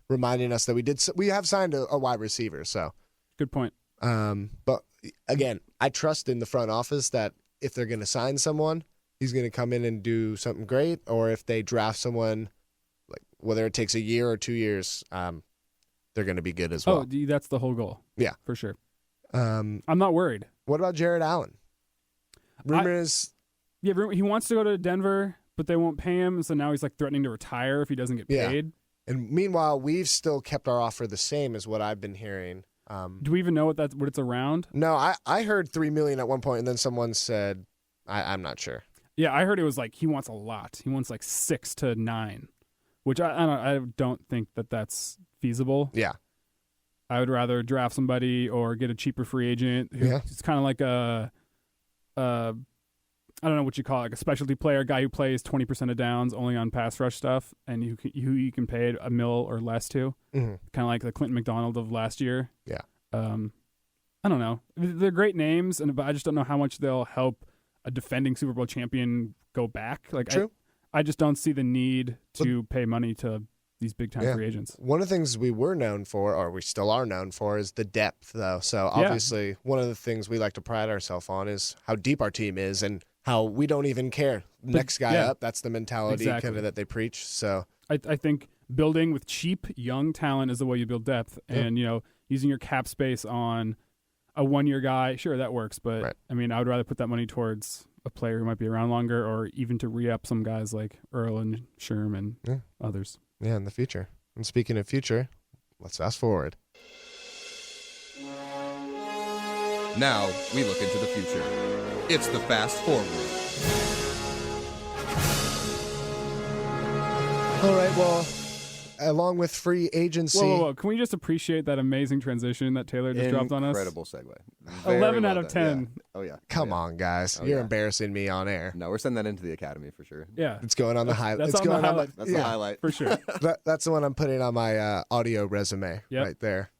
reminding us that we have signed a wide receiver. So good point. But again, I trust in the front office that if they're going to sign someone, he's going to come in and do something great. Or if they draft someone, like whether it takes a year or 2 years, they're going to be good as well. Oh, that's the whole goal. Yeah, for sure. I'm not worried. What about Jared Allen? Rumors. He wants to go to Denver, but they won't pay him, so now he's like threatening to retire if he doesn't get Yeah. paid. And meanwhile, we've still kept our offer the same, is what I've been hearing. Do we even know what it's around? No, I heard $3 million at one point, and then someone said, I'm not sure. Yeah, I heard it was like he wants a lot. He wants like 6 to 9, which I don't think that's feasible. Yeah. I would rather draft somebody or get a cheaper free agent who's kind of like I don't know what you call it, like a specialty player, a guy who plays 20% of downs only on pass rush stuff, and who you can pay $1 million or less to. Mm-hmm. Kind of like the Clinton McDonald of last year. Yeah. I don't know. They're great names, but I just don't know how much they'll help a defending Super Bowl champion go back. Like, True. I just don't see the need to pay money to these big-time free agents. One of the things we were known for, or we still are known for, is the depth, though. So obviously, one of the things we like to pride ourselves on is how deep our team is and how we don't even care. Next guy up, that's the mentality kind of that they preach. So I think building with cheap, young talent is the way you build depth. And, using your cap space on a one-year guy, sure, that works. But, I mean, I would rather put that money towards a player who might be around longer, or even to re-up some guys like Earl and Sherm and others. Yeah, in the future. And speaking of future, let's fast forward. Now we look into the future. It's the Fast Forward. All right, well, along with free agency. Whoa. Can we just appreciate that amazing transition that Taylor just dropped on us? Incredible segue. 11 out of 10. Yeah. Oh, yeah. Come on, guys. You're embarrassing me on air. No, we're sending that into the academy for sure. Yeah. It's going on the highlight. That's on the highlight. That's the highlight. For sure. That's the one I'm putting on my audio resume right there.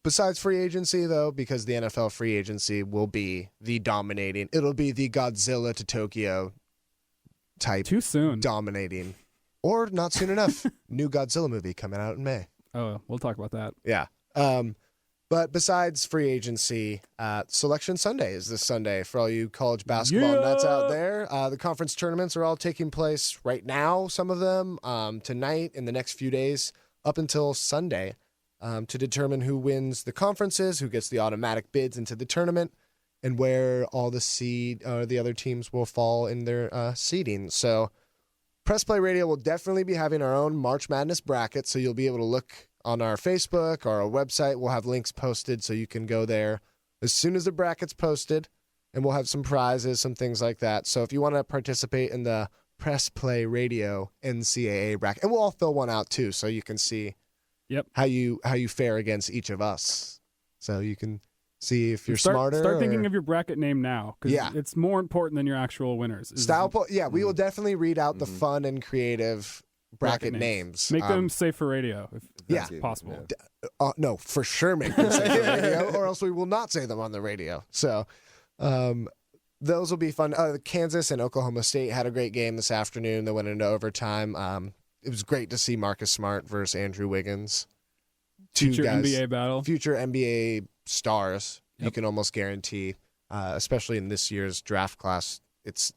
Besides free agency, though, because the NFL free agency will be it'll be the Godzilla to Tokyo type. Too soon. Dominating. Or not soon enough. New Godzilla movie coming out in May. Oh, we'll talk about that. Yeah. But besides free agency, Selection Sunday is this Sunday for all you college basketball nuts out there. The conference tournaments are all taking place right now, some of them, tonight, in the next few days, up until Sunday, to determine who wins the conferences, who gets the automatic bids into the tournament, and where all the other teams will fall in their seeding. So Press Play Radio will definitely be having our own March Madness bracket, so you'll be able to look on our Facebook or our website. We'll have links posted so you can go there as soon as the bracket's posted, and we'll have some prizes, some things like that. So if you want to participate in the Press Play Radio NCAA bracket, and we'll all fill one out too, so you can see how you fare against each of us. So you can see if you're smarter. Start thinking of your bracket name now, because it's more important than your actual winners. We will definitely read out the fun and creative bracket names. Make them safe for radio, if that's possible. No, for sure make them safe for radio, or else we will not say them on the radio. So those will be fun. Kansas and Oklahoma State had a great game this afternoon. They went into overtime. It was great to see Marcus Smart versus Andrew Wiggins. Future NBA battle. Future NBA stars, you can almost guarantee, especially in this year's draft class. It's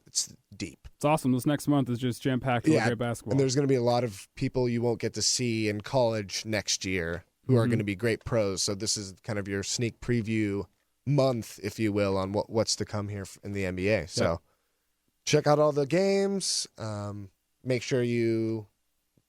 deep. It's awesome. This next month is just jam-packed with great basketball. And there's going to be a lot of people you won't get to see in college next year who are going to be great pros. So this is kind of your sneak preview month, if you will, on what's to come here in the NBA. So check out all the games. Make sure you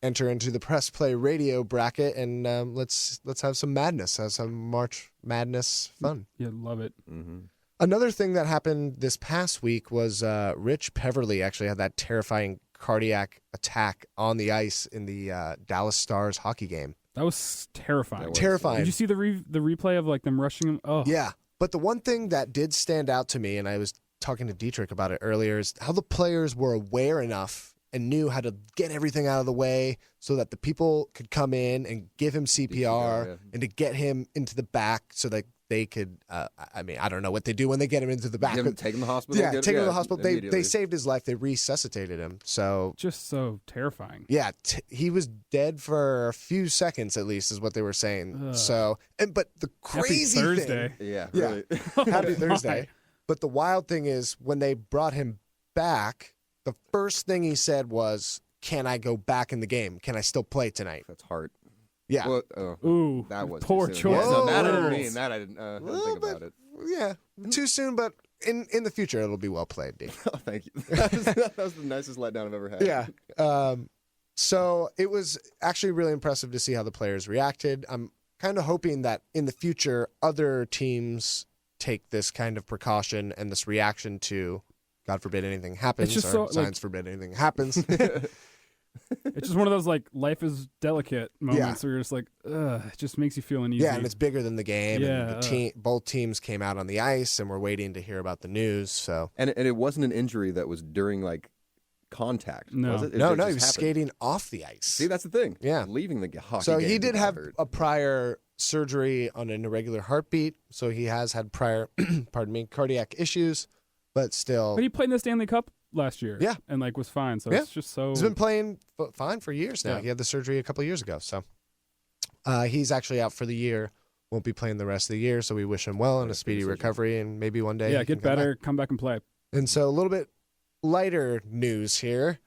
enter into the Press Play Radio bracket, and let's have some madness, have some March Madness fun. Yeah, love it. Mm-hmm. Another thing that happened this past week was Rich Peverly actually had that terrifying cardiac attack on the ice in the Dallas Stars hockey game. That was terrifying. Terrifying. Did you see the replay of like them rushing him? Oh, yeah. But the one thing that did stand out to me, and I was talking to Dtrick about it earlier, is how the players were aware enough and knew how to get everything out of the way so that the people could come in and give him CPR and to get him into the back so that they could, I don't know what they do when they get him into the back. Take him to the hospital. Yeah, take him to the hospital. They saved his life. They resuscitated him. So just so terrifying. Yeah, he was dead for a few seconds at least is what they were saying. So, but the crazy Happy Thursday. thing. Yeah, really. Happy Thursday. But the wild thing is when they brought him back, the first thing he said was, "Can I go back in the game? Can I still play tonight?" That's hard. Yeah. Well, ooh, that was poor too soon. choice. Yeah, no, that I didn't mean. That I didn't think about it. Yeah, too soon, but in the future, it'll be well played, Dave. Oh, thank you. That was the nicest letdown I've ever had. Yeah. So it was actually really impressive to see how the players reacted. I'm kind of hoping that in the future, other teams take this kind of precaution and this reaction to, God forbid anything happens, just or so, science forbid anything happens. It's just one of those like life is delicate moments where you're just like, ugh, it just makes you feel uneasy. Yeah, and it's bigger than the game. Yeah, and both teams came out on the ice, and we're waiting to hear about the news. So, and it wasn't an injury that was during like contact. No, was it? no, just he was happened. skating off the ice. See, that's the thing. Yeah, leaving the hockey. So game, he did have hurt. a prior surgery on an irregular heartbeat. So he has had prior, cardiac issues, but still. But he played in the Stanley Cup last year. Yeah. And like was fine. So Yeah. it's just so. He's been playing fine for years now. Yeah. He had the surgery a couple of years ago. So he's actually out for the year. Won't be playing the rest of the year. So we wish him well and a speedy recovery. And maybe one day. Yeah, he get can come better, back. come back and play. And so a little bit lighter news here.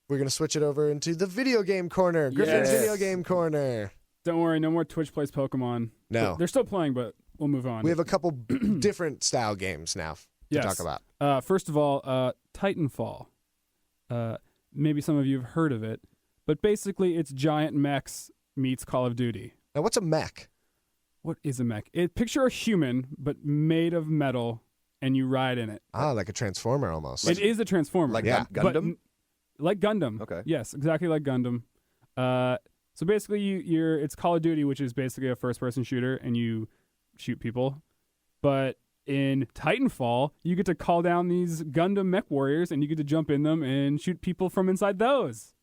We're going to switch it over into the video game corner. Griffin's Yes. video game corner. Don't worry, no more Twitch plays Pokemon. No. They're still playing, but we'll move on. We have a couple different style games now to talk about. First of all, Titanfall. Maybe some of you have heard of it, but basically it's giant mechs meets Call of Duty. Now, what's a mech? What is a mech? Picture a human, but made of metal, and you ride in it. Ah, like a Transformer almost. It is a Transformer. Like Yeah. Gundam. Like Gundam. Okay. Yes, exactly like Gundam. So basically, it's Call of Duty, which is basically a first-person shooter, and you shoot people. But in Titanfall, you get to call down these Gundam mech warriors, and you get to jump in them and shoot people from inside those.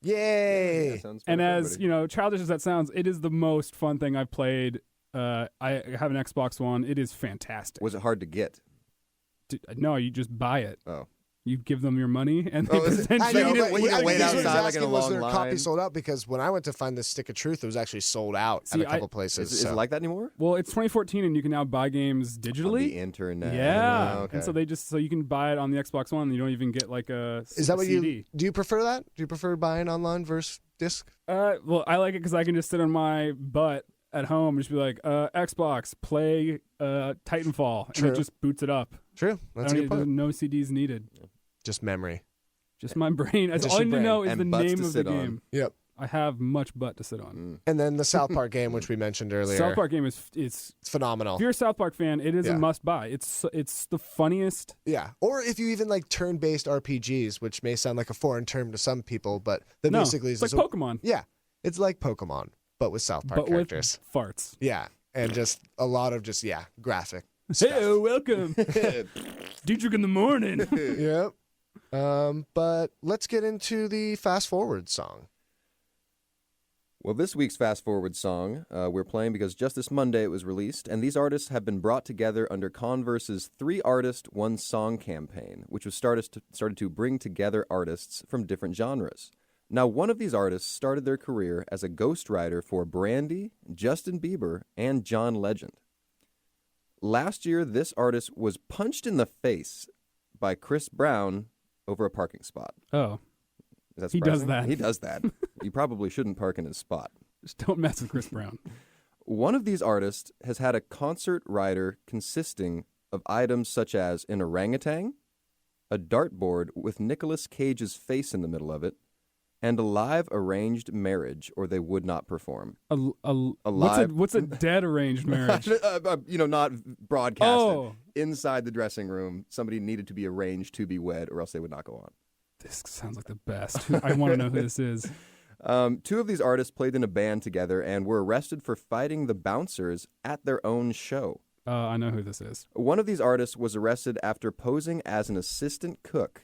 Yay! That sounds fun And for as everybody. childish as that sounds, it is the most fun thing I've played. I have an Xbox One. It is fantastic. Was it hard to get? No, you just buy it. Oh. You give them your money, and they Oh, is it- present I you. know, you didn't- but you didn't I wait think he was outside like in a asking, was long their copy line? sold out? Because when I went to find the Stick of Truth, it was actually sold out See, at a couple places. Is so. it like that anymore? Well, it's 2014, and you can now buy games On digitally. the internet. Yeah, Oh, okay. and so you can buy it on the Xbox One, and you don't even get like a Is that what CD. do you prefer that? Do you prefer buying online versus disc? Well, I like it because I can just sit on my butt at home and just be like, Xbox, play Titanfall, True. and it just boots it up. True. That's a good There's point. no CDs needed. Just memory. Just my brain. That's Just all I your need to brain. know is And the butts name to of the sit on. game. Yep. I have much butt to sit on. And then the South Park game, which we mentioned earlier. South Park game it's It's phenomenal. if you're a South Park fan, it is Yeah. a must buy. It's the funniest. Yeah. Or if you even like turn-based RPGs, which may sound like a foreign term to some people, but that No, basically is it's like Pokemon, Yeah. It's like Pokemon, but with South Park but with characters. farts. Yeah. And just a lot of graphic stuff. Hey, welcome, Dtrick in the morning. Yep. But let's get into the fast forward song. Well, this week's Fast Forward song we're playing because just this Monday it was released, and these artists have been brought together under Converse's 3 Artist, 1 Song campaign, which was started to bring together artists from different genres. Now, one of these artists started their career as a ghostwriter for Brandy, Justin Bieber, and John Legend. Last year, this artist was punched in the face by Chris Brown over a parking spot. Oh, Is that He does surprising? that. He does that. You probably shouldn't park in his spot. just don't mess with Chris Brown. One of these artists has had a concert rider consisting of items such as an orangutan, a dartboard with Nicolas Cage's face in the middle of it, and a live arranged marriage, or they would not perform. What's a dead arranged marriage? Not broadcasted. Oh. Inside the dressing room, somebody needed to be arranged to be wed, or else they would not go on. This sounds like the best. I want to know who this is. 2 of these artists played in a band together and were arrested for fighting the bouncers at their own show. I know who this is. One of these artists was arrested after posing as an assistant cook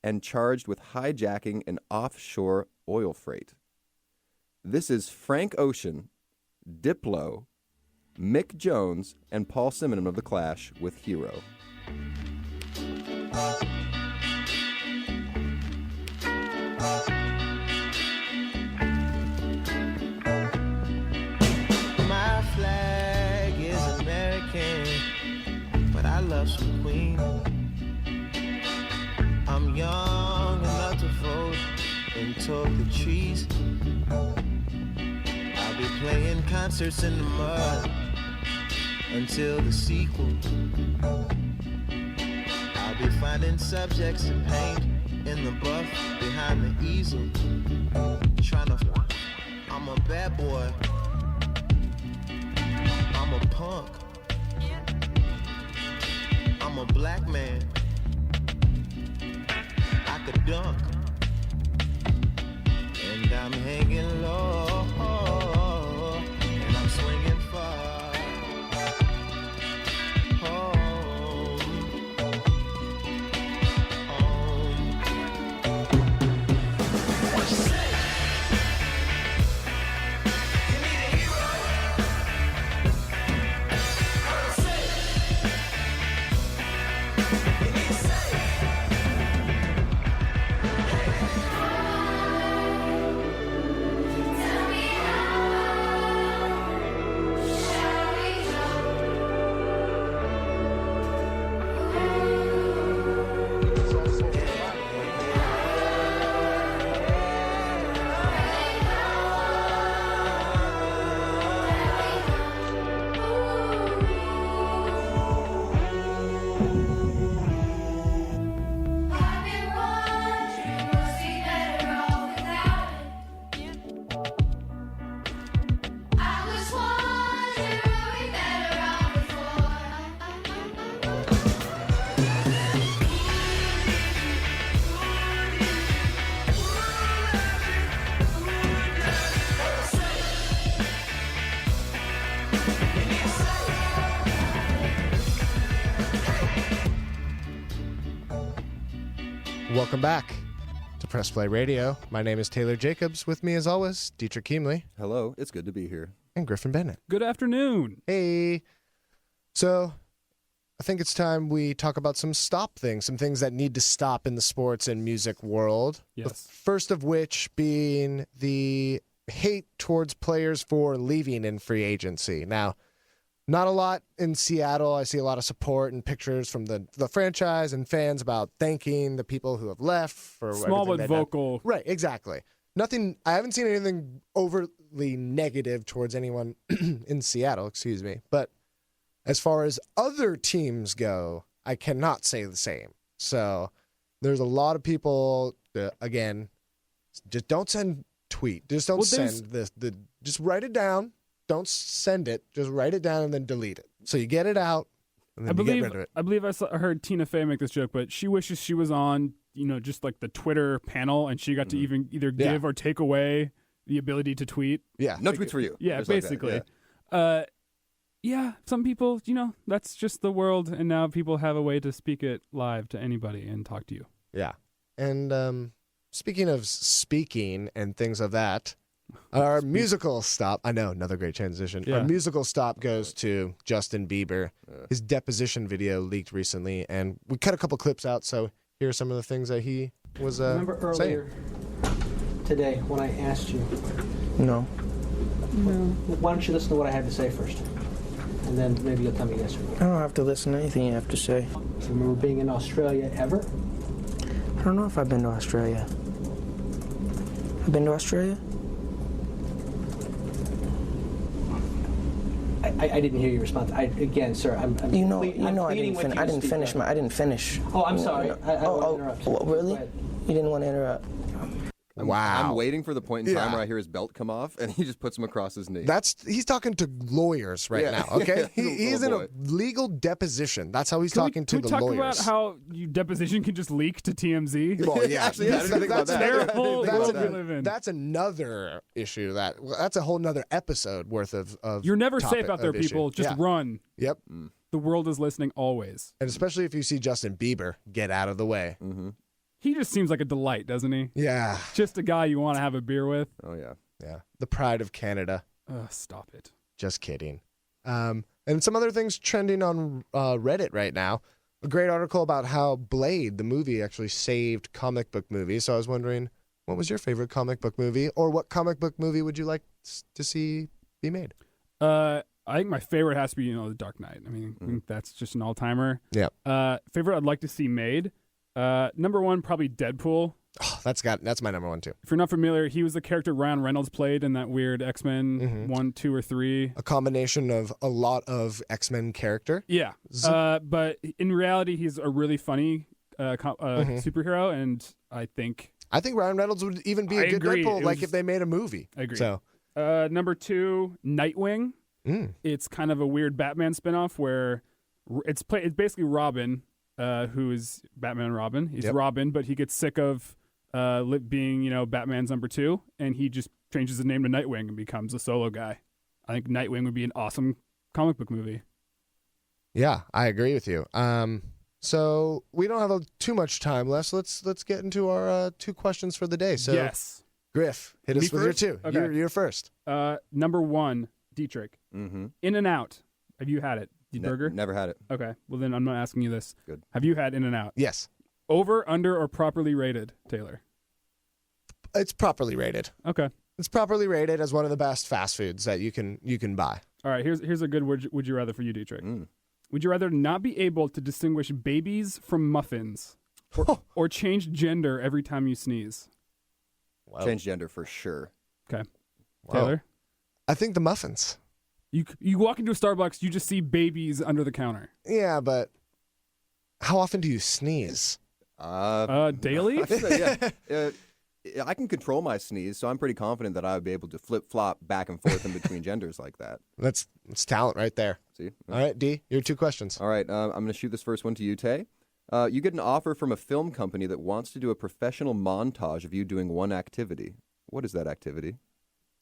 and charged with hijacking an offshore oil freight. This is Frank Ocean, Diplo, Mick Jones, and Paul Simonon of The Clash with Hero. My flag is American, but I love some Queen. I'm young enough to vote and talk the trees. I'll be playing concerts in the mud until the sequel. I'll be finding subjects to paint in the buff behind the easel. I'm a bad boy. I'm a punk. I'm a black man. I could dunk. And I'm hanging low. And I'm swinging far. Welcome back to Press Play Radio. My name is Taylor Jacobs. With me, as always, Dtrick. Hello, it's good to be here. And Griffin Bennett. Good afternoon. Hey. So, I think it's time we talk about some things that need to stop in the sports and music world. Yes. The first of which being the hate towards players for leaving in free agency. Now, not a lot in Seattle. I see a lot of support and pictures from the franchise and fans about thanking the people who have left for small but vocal. Right, exactly. Nothing. I haven't seen anything overly negative towards anyone in Seattle. Excuse me. But as far as other teams go, I cannot say the same. So there's a lot of people. Again, just don't send tweet. Just don't send this. Just write it down. Don't send it. Just write it down and then delete it. So you get it out, and then you get rid of it. I believe I heard Tina Fey make this joke, but she wishes she was on, just like the Twitter panel, and she got to either give or take away the ability to tweet. Yeah, no tweets for you. Yeah, just basically. Like that, yeah, some people, that's just the world, and now people have a way to speak it live to anybody and talk to you. Yeah, and speaking of speaking and things of that. Our musical stop, I know, another great transition. Yeah. Our musical stop goes to Justin Bieber. His deposition video leaked recently, and we cut a couple clips out, so here are some of the things that he was Remember earlier today when I asked you? No. Why don't you listen to what I had to say first? And then maybe you'll tell me yes or no. I don't have to listen to anything you have to say. Do you remember being in Australia ever? I don't know if I've been to Australia. I've been to Australia? I didn't hear your response. Again, sir, I'm I didn't finish. Oh, I'm sorry. I won't interrupt. Really? You didn't want to interrupt. Wow. I'm waiting for the point in time where I hear his belt come off, and he just puts him across his knee. He's talking to lawyers right now, okay? He's in a legal deposition. That's how he's talking to the lawyers. Can we talk about how deposition can just leak to TMZ? Well, yeah. Actually, I didn't think about that. Terrible world we live in. That's another issue. That's a whole nother episode worth of You're never safe out there, people. Just run. Yep. The world is listening always. And especially if you see Justin Bieber, get out of the way. Mm-hmm. He just seems like a delight, doesn't he? Yeah. Just a guy you want to have a beer with. Oh, yeah. Yeah. The pride of Canada. Stop it. Just kidding. And some other things trending on Reddit right now. A great article about how Blade, the movie, actually saved comic book movies. So I was wondering, what was your favorite comic book movie? Or what comic book movie would you like to see be made? I think my favorite has to be, The Dark Knight. I mean, that's just an all-timer. Yeah. Favorite I'd like to see made. Number one, probably Deadpool. Oh, that's my number one too. If you're not familiar, he was the character Ryan Reynolds played in that weird X-Men 1, 2, or 3. A combination of a lot of X-Men character. Yeah, but in reality, he's a really funny superhero, and I think Ryan Reynolds would even be a good Deadpool, like if they made a movie. I agree. So, number 2, Nightwing. It's kind of a weird Batman spinoff where it's basically Robin, who is Batman and Robin. He's Robin, but he gets sick of being, Batman's number 2, and he just changes his name to Nightwing and becomes a solo guy. I think Nightwing would be an awesome comic book movie. Yeah, I agree with you. So we don't have too much time left. So let's get into our 2 questions for the day. So yes, Griff, hit us with your 2. Okay. You're first. Number 1, Dtrick. In and Out. Have you had it? The burger? Never had it. Okay. Well, then I'm not asking you this. Good. Have you had In and Out? Yes. Over, under, or properly rated, Taylor? It's properly rated. Okay. It's properly rated as one of the best fast foods that you can buy. All right. Here's a good would you rather for you, Dtrick. Would you rather not be able to distinguish babies from muffins, or change gender every time you sneeze? Wow. Change gender for sure. Okay. Taylor? I think the muffins. You walk into a Starbucks, you just see babies under the counter. Yeah, but how often do you sneeze? Daily? I can control my sneeze, so I'm pretty confident that I would be able to flip-flop back and forth in between genders like that. That's talent right there. See? All right, D, your 2 questions. All right, I'm going to shoot this first one to you, Tay. You get an offer from a film company that wants to do a professional montage of you doing one activity. What is that activity?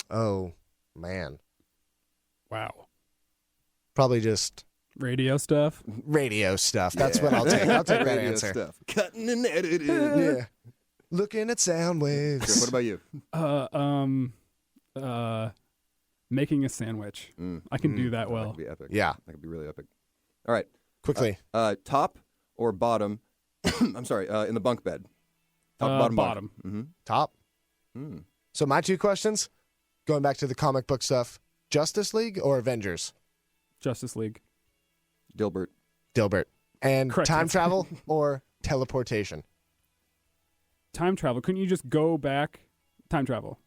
Oh, man. Wow. Probably just... Radio stuff? Radio stuff. That's what I'll take. I'll take that Radio answer. Stuff. Cutting and editing. Yeah. Looking at sound waves. Sure, what about you? Making a sandwich. I can do that well. That could be epic. Yeah. That could be really epic. All right. Quickly. Top or bottom? I'm sorry, in the bunk bed. Top, bottom. Top. So my 2 questions, going back to the comic book stuff, Justice League or Avengers? Justice League. Dilbert. And Correct time answer. travel or teleportation? Time travel. Couldn't you just go back? Time travel.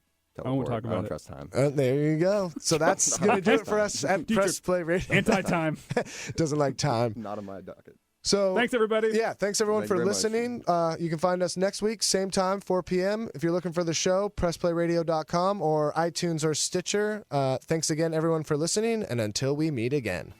I won't talk I about don't it. trust time. There you go. So that's going to do it for us at Press Play Radio. Anti-time. Doesn't like time. Not on my docket. So thanks, everybody. Yeah, thanks everyone Thank for you very listening. You can find us next week, same time, 4 p.m. If you're looking for the show, pressplayradio.com or iTunes or Stitcher. Thanks again, everyone, for listening, and until we meet again.